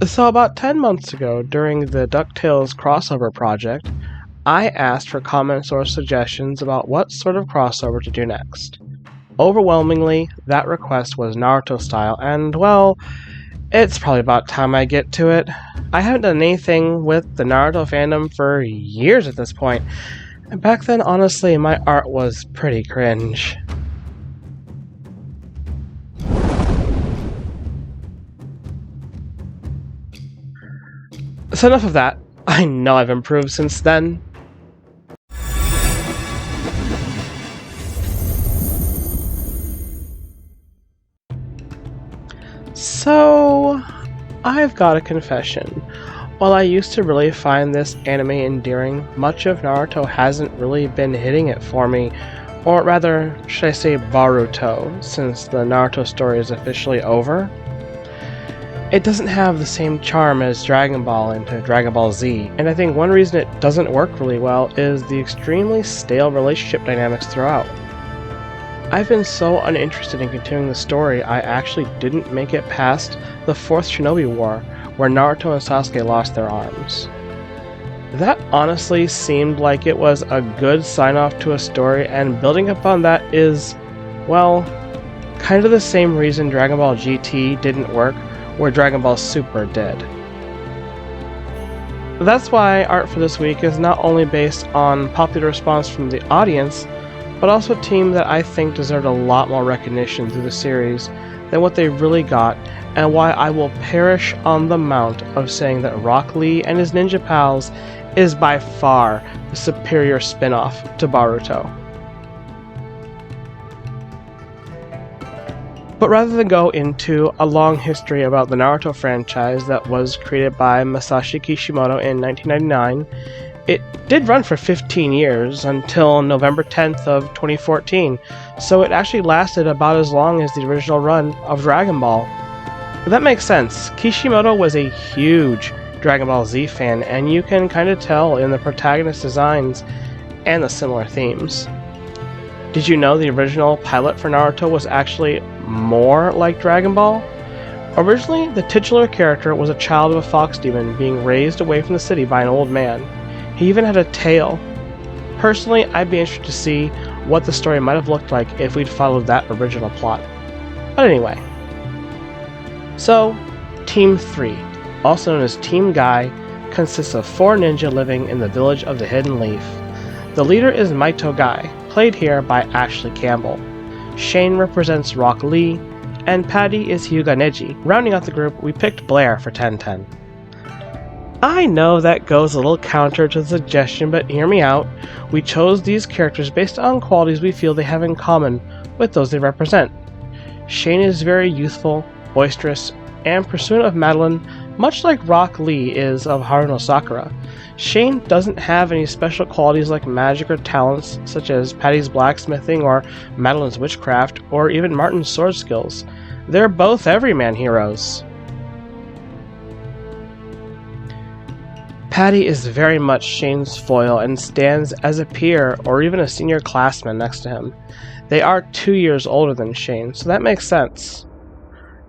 So about 10 months ago, during the DuckTales crossover project, I asked for comments or suggestions about what sort of crossover to do next. Overwhelmingly, that request was Naruto style, and well, it's probably about time I get to it. I haven't done anything with the Naruto fandom for years at this point, and back then, honestly, my art was pretty cringe. So enough of that. I know I've improved since then. So, I've got a confession. While I used to really find this anime endearing, much of Naruto hasn't really been hitting it for me, or rather, should I say Boruto, since the Naruto story is officially over. It doesn't have the same charm as Dragon Ball and Dragon Ball Z, and I think one reason it doesn't work really well is the extremely stale relationship dynamics throughout. I've been so uninterested in continuing the story, I actually didn't make it past the 4th Shinobi War, where Naruto and Sasuke lost their arms. That honestly seemed like it was a good sign-off to a story, and building upon that is, well, kind of the same reason Dragon Ball GT didn't work, where Dragon Ball Super did. That's why art for this week is not only based on popular response from the audience, but also a team that I think deserved a lot more recognition through the series than what they really got, and why I will perish on the mount of saying that Rock Lee and his ninja pals is by far the superior spin-off to Boruto. But rather than go into a long history about the Naruto franchise that was created by Masashi Kishimoto in 1999, it did run for 15 years until November 10th of 2014, so it actually lasted about as long as the original run of Dragon Ball. That makes sense. Kishimoto was a huge Dragon Ball Z fan, and you can kind of tell in the protagonist designs and the similar themes. Did you know the original pilot for Naruto was actually more like Dragon Ball? Originally, the titular character was a child of a fox demon being raised away from the city by an old man. He even had a tail. Personally, I'd be interested to see what the story might have looked like if we'd followed that original plot. But anyway. So, Team 3, also known as Team Guy, consists of 4 ninja living in the village of the Hidden Leaf. The leader is Maito Guy, played here by Ashley Campbell. Shane represents Rock Lee, and Patty is Hyuga Neji. Rounding out the group, we picked Blair for 1010. I know that goes a little counter to the suggestion, but hear me out. We chose these characters based on qualities we feel they have in common with those they represent. Shane is very youthful, boisterous, and pursuant of Madeline, much like Rock Lee is of Haruno Sakura. Shane doesn't have any special qualities like magic or talents, such as Patty's blacksmithing or Madeline's witchcraft, or even Martin's sword skills. They're both everyman heroes. Patty is very much Shane's foil and stands as a peer or even a senior classman next to him. They are 2 years older than Shane, so that makes sense.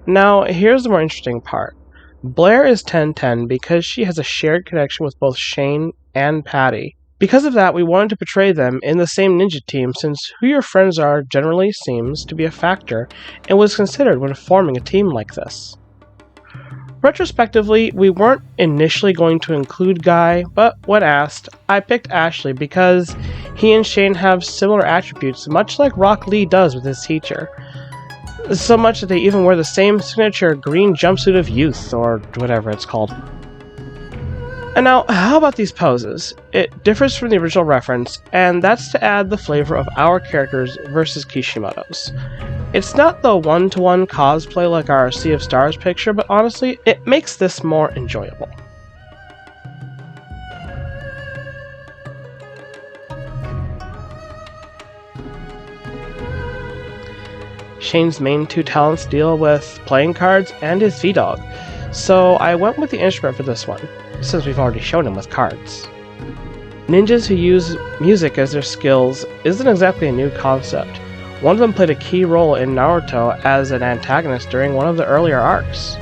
Now, here's the more interesting part. Blair is 1010 because she has a shared connection with both Shane and Patty. Because of that, we wanted to portray them in the same ninja team, since who your friends are generally seems to be a factor and was considered when forming a team like this. Retrospectively, we weren't initially going to include Guy, but when asked, I picked Ashley because he and Shane have similar attributes, much like Rock Lee does with his teacher. So much that they even wear the same signature green jumpsuit of youth, or whatever it's called. And now, how about these poses? It differs from the original reference, and that's to add the flavor of our characters versus Kishimoto's. It's not the one-to-one cosplay like our Sea of Stars picture, but honestly, it makes this more enjoyable. Shane's main 2 talents deal with playing cards and his V-Dog, so I went with the instrument for this one, since we've already shown him with cards. Ninjas who use music as their skills isn't exactly a new concept. One of them played a key role in Naruto as an antagonist during one of the earlier arcs.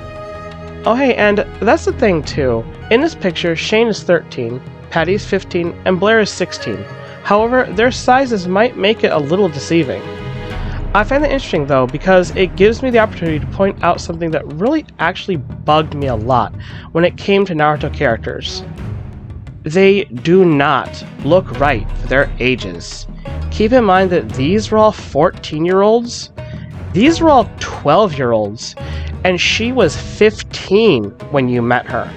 Oh hey, and that's the thing too. In this picture, Shane is 13, Patty's 15, and Blair is 16. However, their sizes might make it a little deceiving. I find that interesting though, because it gives me the opportunity to point out something that really actually bugged me a lot when it came to Naruto characters. They do not look right for their ages. Keep in mind that these were all 14-year-olds. These were all 12-year-olds, and she was 15 when you met her.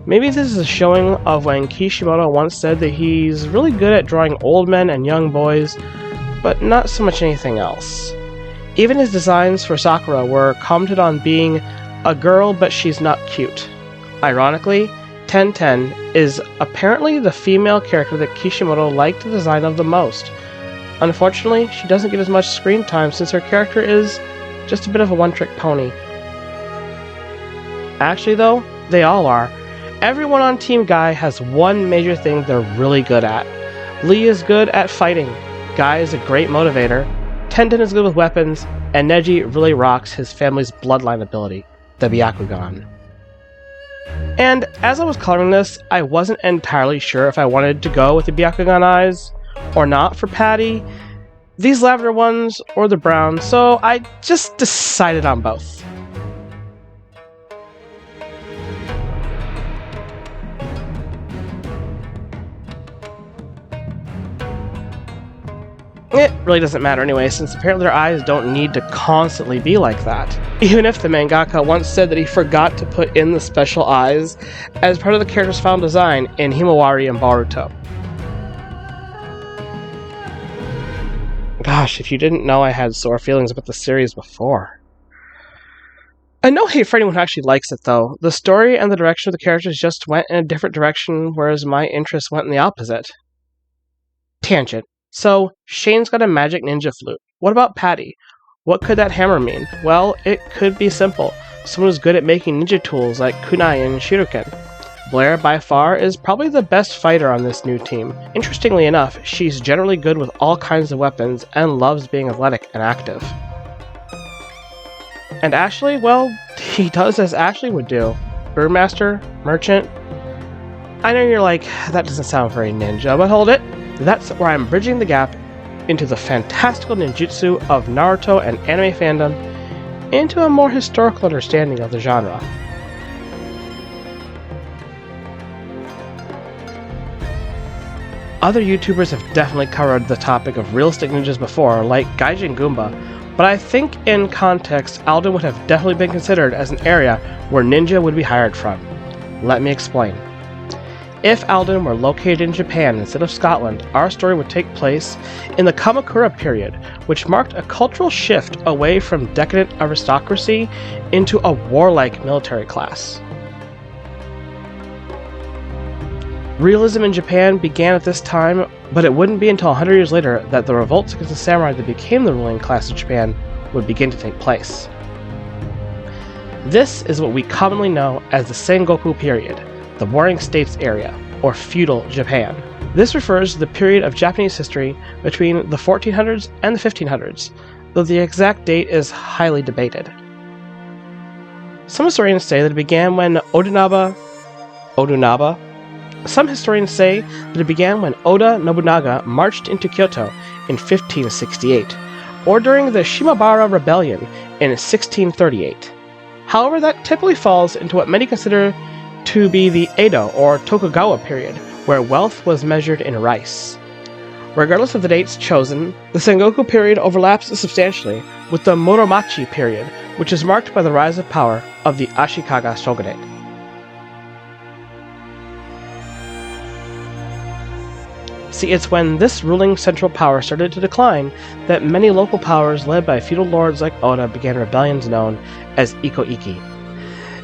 Maybe this is a showing of when Kishimoto once said that he's really good at drawing old men and young boys, but not so much anything else. Even his designs for Sakura were commented on being a girl but she's not cute. Ironically, 1010 is apparently the female character that Kishimoto liked the design of the most. Unfortunately, she doesn't get as much screen time since her character is just a bit of a one-trick pony. Actually though, they all are. Everyone on Team Guy has one major thing they're really good at. Lee is good at fighting, Guy is a great motivator, Tenten is good with weapons, and Neji really rocks his family's bloodline ability, the Byakugan. And as I was coloring this, I wasn't entirely sure if I wanted to go with the Byakugan eyes or not for Patty, these lavender ones or the brown, so I just decided on both. It really doesn't matter anyway, since apparently their eyes don't need to constantly be like that. Even if the mangaka once said that he forgot to put in the special eyes as part of the character's final design in Himawari and Boruto. Gosh, if you didn't know I had sore feelings about the series before. And no hate for anyone who actually likes it though. The story and the direction of the characters just went in a different direction, whereas my interests went in the opposite. Tangent. So, Shane's got a magic ninja flute. What about Patty? What could that hammer mean? Well, it could be simple. Someone who's good at making ninja tools like kunai and shuriken. Blair, by far, is probably the best fighter on this new team. Interestingly enough, she's generally good with all kinds of weapons and loves being athletic and active. And Ashley, well, he does as Ashley would do. Brewmaster, merchant. I know you're like, that doesn't sound very ninja, but hold it. That's where I'm bridging the gap into the fantastical ninjutsu of Naruto and anime fandom into a more historical understanding of the genre. Other YouTubers have definitely covered the topic of realistic ninjas before, like Gaijin Goomba, but I think in context, Alden would have definitely been considered as an area where ninja would be hired from. Let me explain. If Alden were located in Japan instead of Scotland, our story would take place in the Kamakura period, which marked a cultural shift away from decadent aristocracy into a warlike military class. Realism in Japan began at this time, but it wouldn't be until 100 years later that the revolts against the samurai that became the ruling class of Japan would begin to take place. This is what we commonly know as the Sengoku period, the Warring States area, or feudal Japan. This refers to the period of Japanese history between the 1400s and the 1500s, though the exact date is highly debated. Some historians say that it began when Some historians say that it began when Oda Nobunaga marched into Kyoto in 1568, or during the Shimabara Rebellion in 1638. However, that typically falls into what many consider to be the Edo or Tokugawa period, where wealth was measured in rice. Regardless of the dates chosen, the Sengoku period overlaps substantially with the Muromachi period, which is marked by the rise of power of the Ashikaga shogunate. See, it's when this ruling central power started to decline that many local powers led by feudal lords like Oda began rebellions known as Iko-Iki.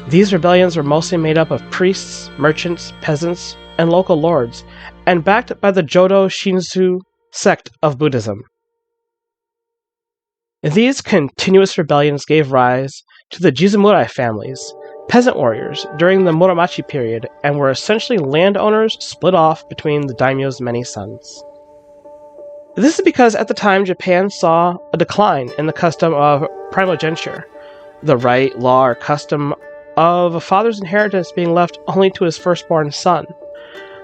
These rebellions were mostly made up of priests, merchants, peasants, and local lords, and backed by the Jodo Shinzu sect of Buddhism. These continuous rebellions gave rise to the Jizumurai families, peasant warriors, during the Muromachi period, and were essentially landowners split off between the daimyo's many sons. This is because at the time Japan saw a decline in the custom of primogeniture, the right, law, or custom of a father's inheritance being left only to his firstborn son.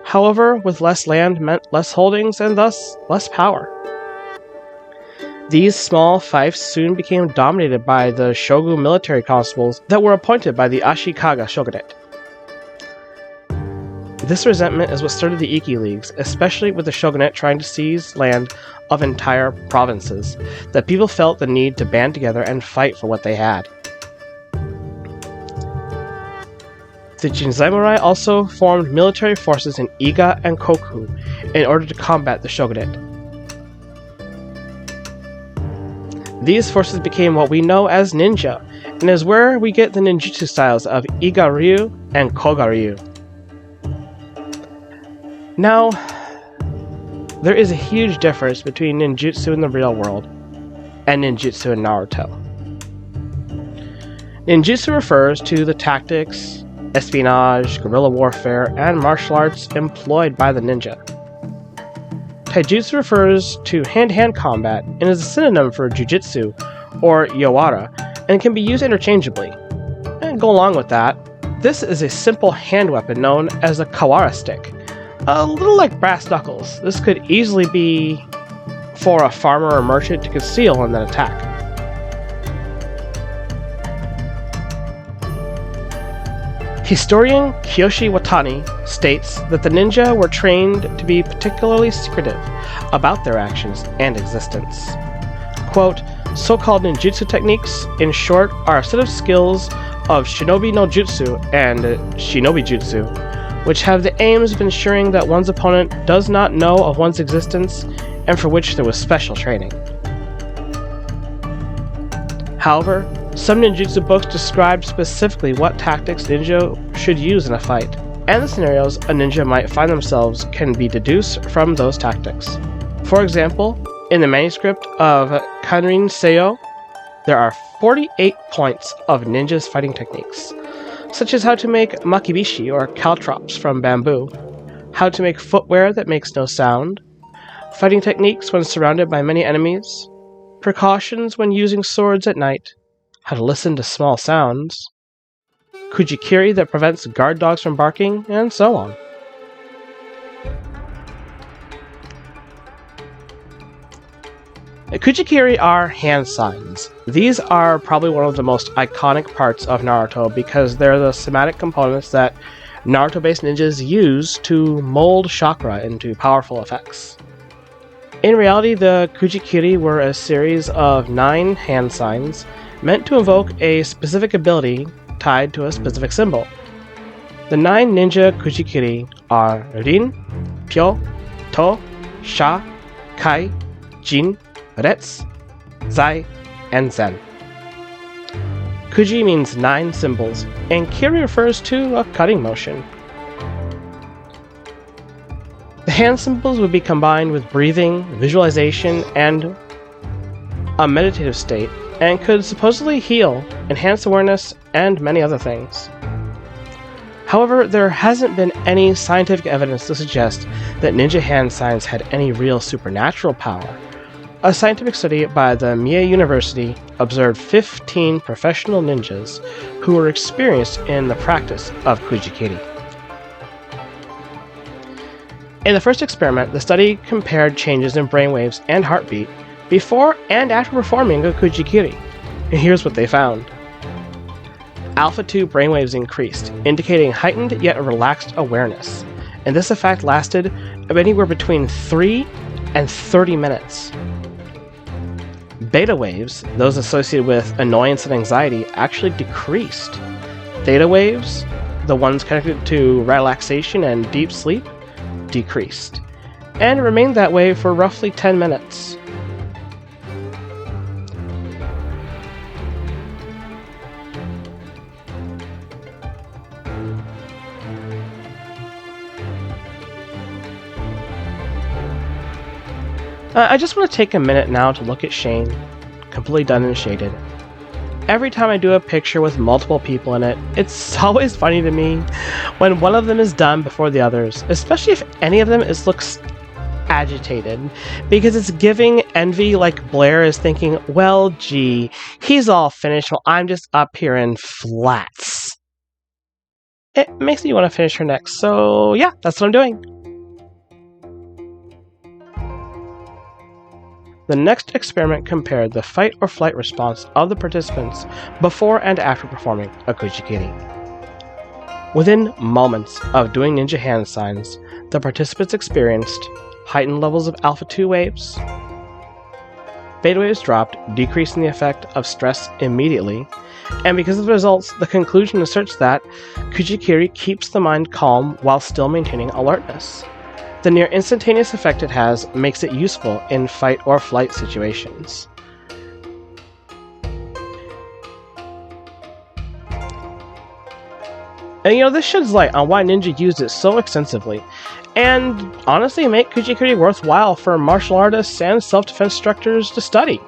However, with less land meant less holdings and thus less power. These small fiefs soon became dominated by the shogun military constables that were appointed by the Ashikaga shogunate. This resentment is what started the Iki Leagues, especially with the shogunate trying to seize land of entire provinces, that people felt the need to band together and fight for what they had. The Jinzamurai also formed military forces in Iga and Koku in order to combat the shogunate. These forces became what we know as ninja, and is where we get the ninjutsu styles of Iga-ryu and Koga-ryu. Now, there is a huge difference between ninjutsu in the real world and ninjutsu in Naruto. Ninjutsu refers to the tactics, espionage, guerrilla warfare, and martial arts employed by the ninja. Taijutsu refers to hand-to-hand combat and is a synonym for jujitsu or yawara and can be used interchangeably. And go along with that, this is a simple hand weapon known as a kawara stick, a little like brass knuckles. This could easily be for a farmer or merchant to conceal and then attack. Historian Kiyoshi Watani states that the ninja were trained to be particularly secretive about their actions and existence. Quote, so-called ninjutsu techniques, in short, are a set of skills of shinobi no jutsu and shinobi jutsu, which have the aims of ensuring that one's opponent does not know of one's existence and for which there was special training. However, some ninjutsu books describe specifically what tactics ninja should use in a fight, and the scenarios a ninja might find themselves can be deduced from those tactics. For example, in the manuscript of Kanrin Seiyo, there are 48 points of ninjas' fighting techniques, such as how to make makibishi or caltrops from bamboo, how to make footwear that makes no sound, fighting techniques when surrounded by many enemies, precautions when using swords at night, how to listen to small sounds, kujikiri that prevents guard dogs from barking, and so on. Kujikiri are hand signs. These are probably one of the most iconic parts of Naruto because they're the somatic components that Naruto-based ninjas use to mold chakra into powerful effects. In reality, the Kujikiri were a series of 9 hand signs meant to invoke a specific ability tied to a specific symbol. The 9 ninja Kujikiri are Rin, Pyo, To, Sha, Kai, Jin, Retsu, Zai, and Zen. Kuji means 9 symbols, and Kiri refers to a cutting motion. The hand symbols would be combined with breathing, visualization, and a meditative state, and could supposedly heal, enhance awareness, and many other things. However, there hasn't been any scientific evidence to suggest that ninja hand signs had any real supernatural power. A scientific study by the Mie University observed 15 professional ninjas who were experienced in the practice of Kujikiri. In the first experiment, the study compared changes in brainwaves and heartbeat before and after performing a Kujikiri. And here's what they found. Alpha 2 brainwaves increased, indicating heightened yet relaxed awareness, and this effect lasted anywhere between 3 and 30 minutes. Beta waves, those associated with annoyance and anxiety, actually decreased. Theta waves, the ones connected to relaxation and deep sleep, decreased, and remained that way for roughly 10 minutes. I just want to take a minute now to look at Shane, completely done and shaded. Every time I do a picture with multiple people in it, it's always funny to me when one of them is done before the others, especially if any of them looks agitated because it's giving envy, like Blair is thinking, well, gee, he's all finished while I'm just up here in flats. It makes me want to finish her next, so yeah, that's what I'm doing. The next experiment compared the fight or flight response of the participants before and after performing a Kuchikiri. Within moments of doing ninja hand signs, the participants experienced heightened levels of alpha 2 waves. Beta waves dropped, decreasing the effect of stress immediately, and because of the results, the conclusion asserts that Kuchikiri keeps the mind calm while still maintaining alertness. The near instantaneous effect it has makes it useful in fight or flight situations. And this sheds light on why ninja used it so extensively, and honestly make Kuchikiri worthwhile for martial artists and self-defense instructors to study.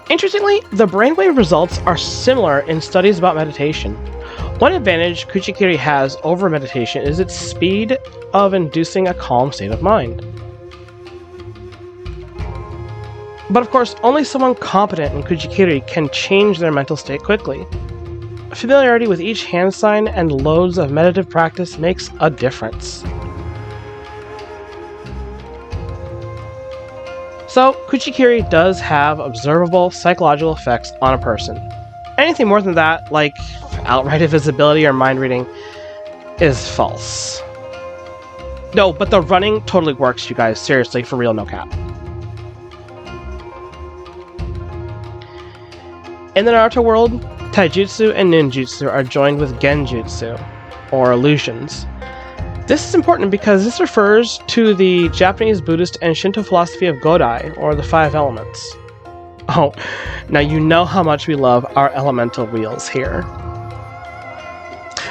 Interestingly, the brainwave results are similar in studies about meditation. One advantage Kuchikiri has over meditation is its speed of inducing a calm state of mind. But of course, only someone competent in Kuchikiri can change their mental state quickly. Familiarity with each hand sign and loads of meditative practice makes a difference. So, Kuchikiri does have observable psychological effects on a person. Anything more than that, like outright invisibility or mind reading, is false. No, but the running totally works, you guys. Seriously, for real, no cap. In the Naruto world, taijutsu and ninjutsu are joined with genjutsu, or illusions. This is important because this refers to the Japanese, Buddhist, and Shinto philosophy of Godai, or the 5 elements. Oh, now you know how much we love our elemental wheels here.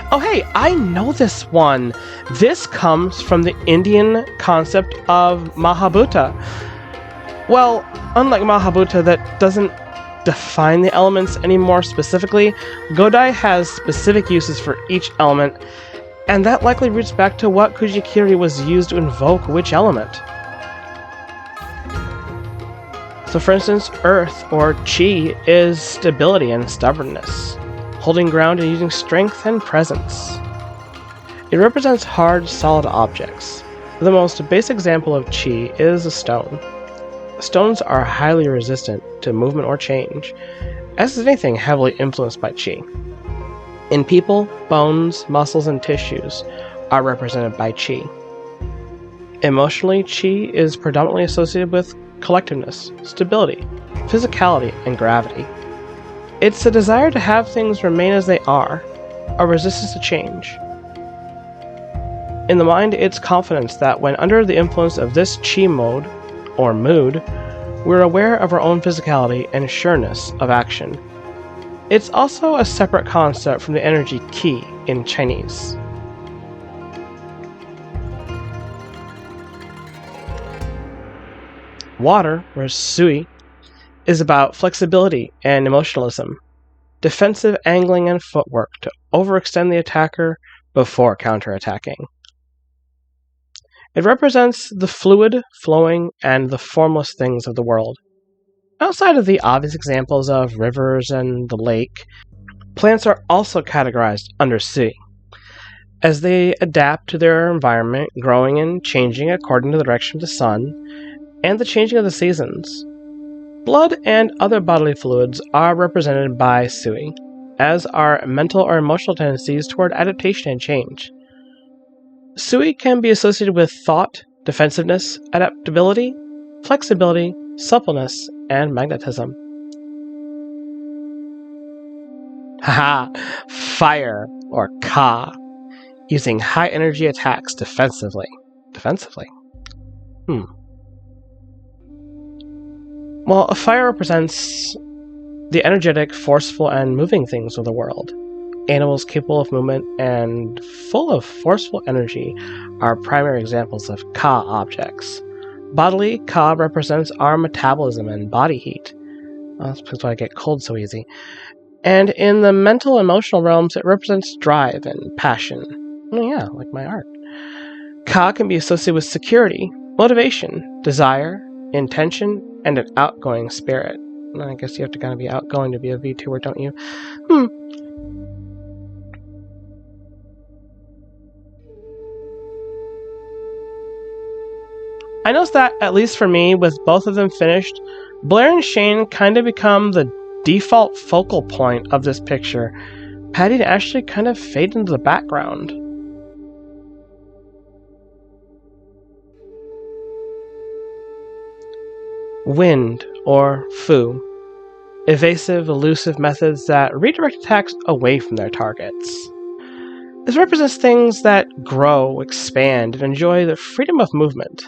Oh hey, I know this one! This comes from the Indian concept of Mahabhuta. Well, unlike Mahabhuta that doesn't define the elements any more specifically, Godai has specific uses for each element, and that likely roots back to what Kuchikiri was used to invoke which element. So for instance, Earth, or Chi, is stability and stubbornness, holding ground and using strength and presence. It represents hard, solid objects. The most basic example of Chi is a stone. Stones are highly resistant to movement or change, as is anything heavily influenced by Chi. In people, bones, muscles, and tissues are represented by Chi. Emotionally, Chi is predominantly associated with collectiveness, stability, physicality, and gravity. It's a desire to have things remain as they are, a resistance to change. In the mind, it's confidence that when under the influence of this Chi mode, or mood, we're aware of our own physicality and sureness of action. It's also a separate concept from the energy Qi in Chinese. Water, or Sui, is about flexibility and emotionalism, defensive angling and footwork to overextend the attacker before counterattacking. It represents the fluid, flowing, and the formless things of the world. Outside of the obvious examples of rivers and the lake, plants are also categorized under Sui, as they adapt to their environment, growing and changing according to the direction of the sun and the changing of the seasons. Blood and other bodily fluids are represented by Sui, as are mental or emotional tendencies toward adaptation and change. Sui can be associated with thought, defensiveness, adaptability, flexibility, suppleness, and magnetism. Haha! Fire, or Ka, using high energy attacks defensively. Well, fire represents the energetic, forceful, and moving things of the world. Animals capable of movement and full of forceful energy are primary examples of Ka objects. Bodily, Ka represents our metabolism and body heat. That's why I get cold so easy. And in the mental and emotional realms, it represents drive and passion. Oh yeah, like my art. Ka can be associated with security, motivation, desire, intention, and an outgoing spirit. I guess you have to kind of be outgoing to be a VTuber, don't you? I noticed that, at least for me, with both of them finished, Blair and Shane kind of become the default focal point of this picture. Patty and Ashley kind of fade into the background. Wind, or Fu. Evasive, elusive methods that redirect attacks away from their targets. This represents things that grow, expand, and enjoy the freedom of movement.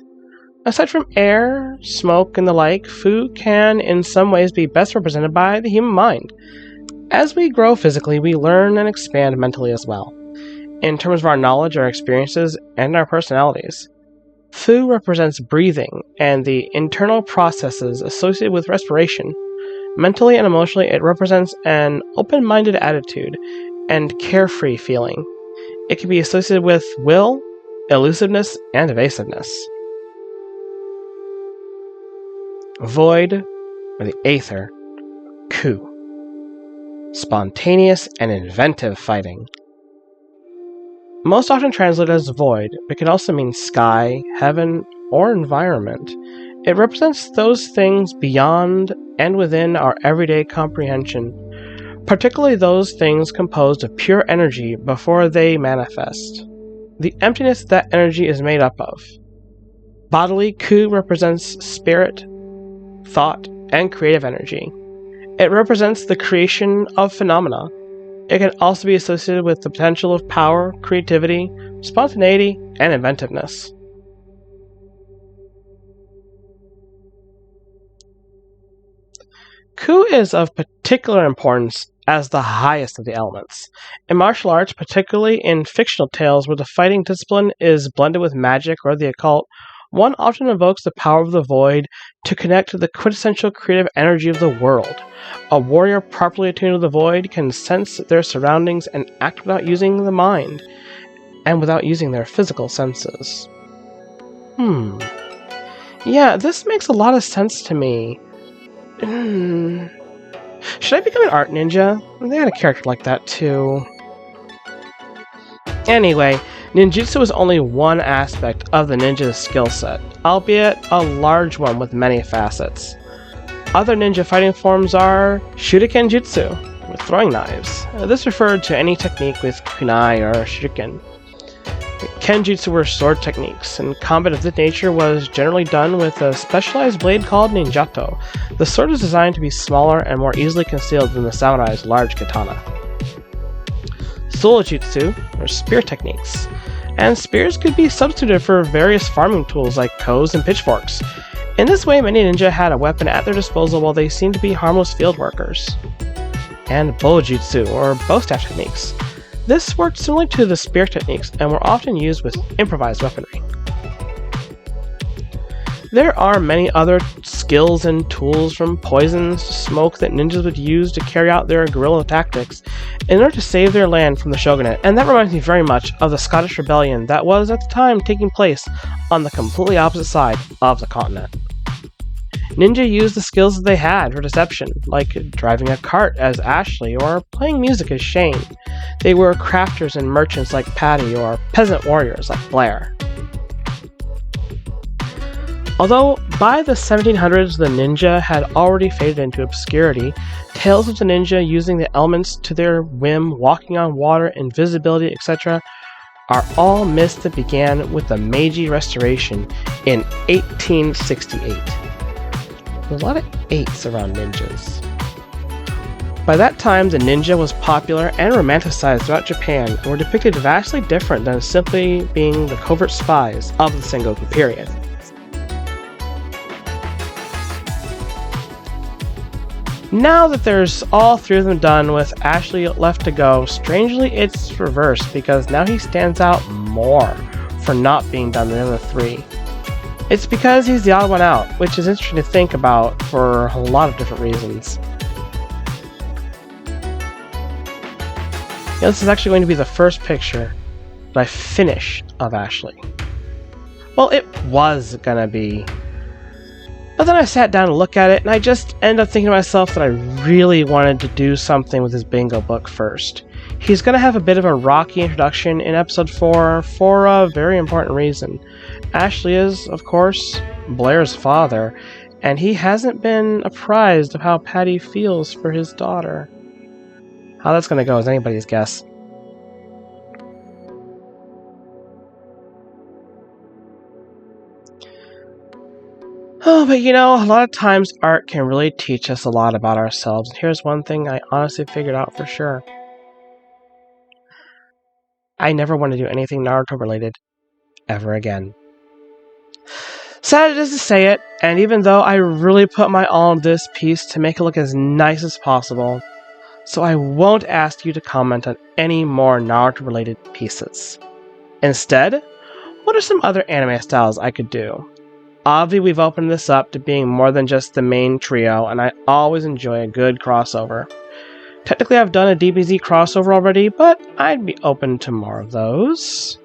Aside from air, smoke, and the like, Fu can in some ways be best represented by the human mind. As we grow physically, we learn and expand mentally as well, in terms of our knowledge, our experiences, and our personalities. Fu represents breathing and the internal processes associated with respiration. Mentally and emotionally, it represents an open-minded attitude and carefree feeling. It can be associated with will, elusiveness, and evasiveness. Void, or the Aether, Ku. Spontaneous and inventive fighting. Most often translated as void, it can also mean sky, heaven, or environment. It represents those things beyond and within our everyday comprehension, particularly those things composed of pure energy before they manifest. The emptiness that energy is made up of. Bodily, Ku represents spirit, thought, and creative energy. It represents the creation of phenomena. It can also be associated with the potential of power, creativity, spontaneity, and inventiveness. Ku is of particular importance as the highest of the elements. In martial arts, particularly in fictional tales where the fighting discipline is blended with magic or the occult, one often invokes the power of the void to connect to the quintessential creative energy of the world. A warrior properly attuned to the void can sense their surroundings and act without using the mind, and without using their physical senses. Yeah, this makes a lot of sense to me. Should I become an art ninja? They had a character like that too. Anyway, ninjutsu is only one aspect of the ninja's skill set, albeit a large one with many facets. Other ninja fighting forms are Shuriken Jutsu, with throwing knives. This referred to any technique with kunai or shuriken. Kenjutsu were sword techniques, and combat of this nature was generally done with a specialized blade called ninjato. The sword is designed to be smaller and more easily concealed than the samurai's large katana. Soujutsu, or spear techniques, and spears could be substituted for various farming tools like hoes and pitchforks. In this way, many ninja had a weapon at their disposal while they seemed to be harmless field workers. And Bojutsu, or bow staff techniques. This worked similarly to the spear techniques and were often used with improvised weaponry. There are many other skills and tools, from poisons to smoke, that ninjas would use to carry out their guerrilla tactics in order to save their land from the shogunate, and that reminds me very much of the Scottish Rebellion that was at the time taking place on the completely opposite side of the continent. Ninja used the skills that they had for deception, like driving a cart as Ashley or playing music as Shane. They were crafters and merchants like Patty, or peasant warriors like Blair. Although by the 1700s the ninja had already faded into obscurity, tales of the ninja using the elements to their whim, walking on water, invisibility, etc., are all myths that began with the Meiji Restoration in 1868. There's a lot of 8s around ninjas. By that time, the ninja was popular and romanticized throughout Japan and were depicted vastly different than simply being the covert spies of the Sengoku period. Now that there's all 3 of them done with Ashley left to go, strangely it's reversed because now he stands out more for not being done than the other 3. It's because he's the odd one out, which is interesting to think about for a lot of different reasons. This is actually going to be the first picture that I finish of Ashley. Well, it was gonna be. But then I sat down and looked at it, and I just ended up thinking to myself that I really wanted to do something with his bingo book first. He's gonna have a bit of a rocky introduction in episode 4 for a very important reason. Ashley is, of course, Blair's father, and he hasn't been apprised of how Patty feels for his daughter. How that's gonna go is anybody's guess. Oh, but you know, a lot of times art can really teach us a lot about ourselves. And here's one thing I honestly figured out for sure. I never want to do anything Naruto related ever again. Sad it is to say it, and even though I really put my all in this piece to make it look as nice as possible, so I won't ask you to comment on any more Naruto related pieces. Instead, what are some other anime styles I could do? Obviously, we've opened this up to being more than just the main trio, and I always enjoy a good crossover. Technically, I've done a DBZ crossover already, but I'd be open to more of those.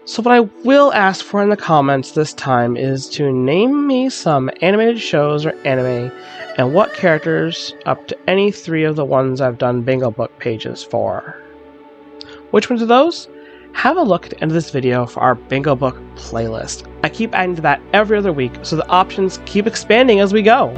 So what I will ask for in the comments this time is to name me some animated shows or anime, and what characters up to any 3 of the ones I've done bingo book pages for. Which ones are those? Have a look at the end of this video for our bingo book playlist. I keep adding to that every other week, so the options keep expanding as we go.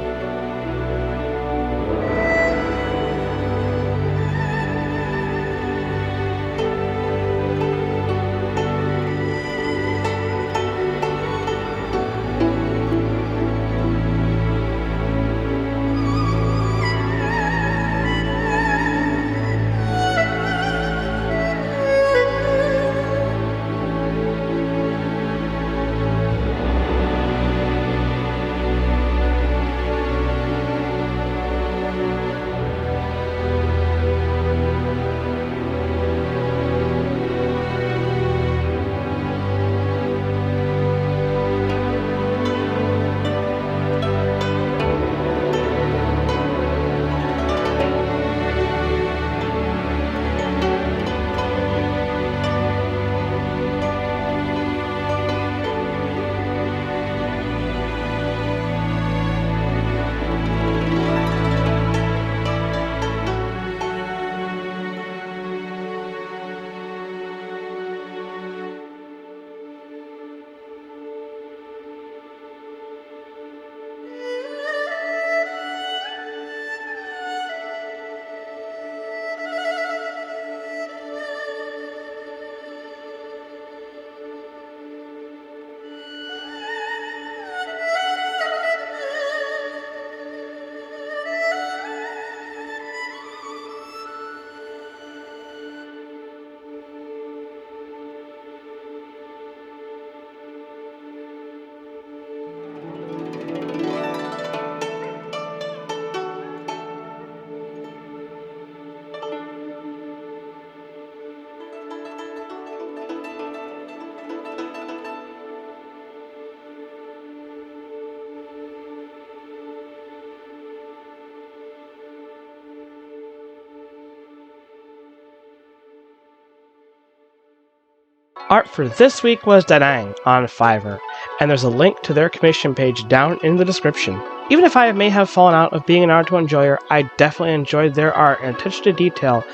Art for this week was Danang on Fiverr, and there's a link to their commission page down in the description. Even if I may have fallen out of being an Naruto enjoyer, I definitely enjoyed their art and attention to detail,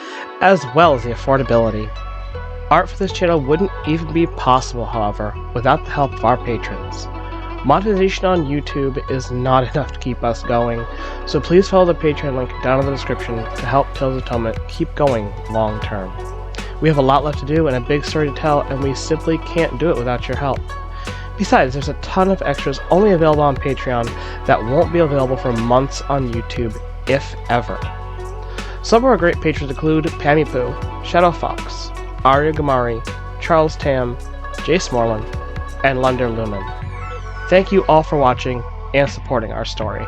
as well as the affordability. Art for this channel wouldn't even be possible, however, without the help of our patrons. Monetization on YouTube is not enough to keep us going, so please follow the Patreon link down in the description to help Tales of Atonement keep going long term. We have a lot left to do and a big story to tell, and we simply can't do it without your help. Besides, there's a ton of extras only available on Patreon that won't be available for months on YouTube, if ever. Some of our great patrons include Pammy Poo, Shadow Fox, Arya Gamari, Charles Tam, Jace Moreland, and Lunder Lumen. Thank you all for watching and supporting our story.